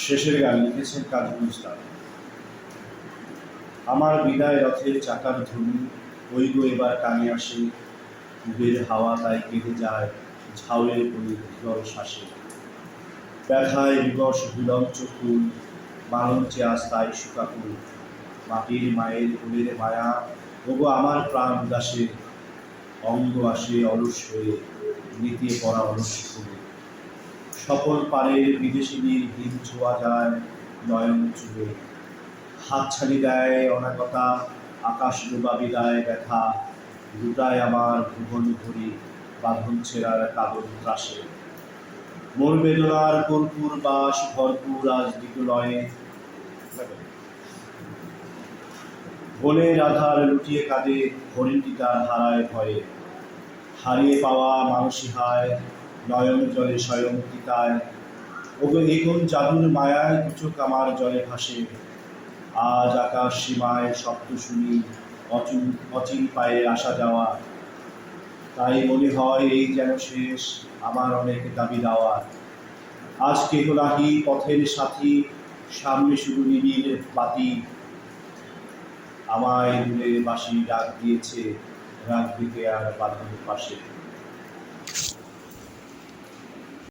শেষের গান লিখেছেন কাজী ইসলাম। আমার বিদায় রথের চাকার ধ্বনি ওই গো এবার কানে আসে, কুবের হাওয়া তাই কেঁদে যায় ঝাউয়ের বই ধীর শ্বাসে। ব্যথায় বিবশ বিলঞ্চ ফুল মালঞ্চে আজ তাই শুকাকুল। মাটির মায়ের কোলের মায়া ওগো আমার প্রাণ উদাসে, অঙ্গ আসে অলস হয়ে নিতে পড়া অলস ফুলে। সকল পারের বিদেশিনীর হিম ছোঁয়া যায় নয়ন চুলে। হাতছানি দেয় অনাগতা আকাশ ডোবা বিদায় ব্যথা, লুটায় আমার ভুবন ঘুরি বাঁধন ছেঁড়ার কাদর ত্রাসে। মোর বেদনার কর্পূর বাস ভরপুর আজ দিগুলয়ে, বনের আধার লুটিয়ে কাঁদে হরিণটি তার হারায় ভয়ে। হারিয়ে পাওয়া মানসী হায় নয়ন জলে স্বয়ং তিতায়, ওগো এ কোন জাদুর মায়ায় দুচোখ আমার জলে ভাসে। আজ আকাশ সীমায় শব্দ শুনি অচিন পায়ে আসা যাওয়া, তাই মনে হয় এই যেন শেষ আমার অনেক দাবি দেওয়া। আজ কেহ নাহি পথের সাথী, সামনে শুধু নিবিড় বাতি। আমায় দূরে বাঁশি ডাক দিয়েছে রাত দিতে আর বাঁধন পাশে।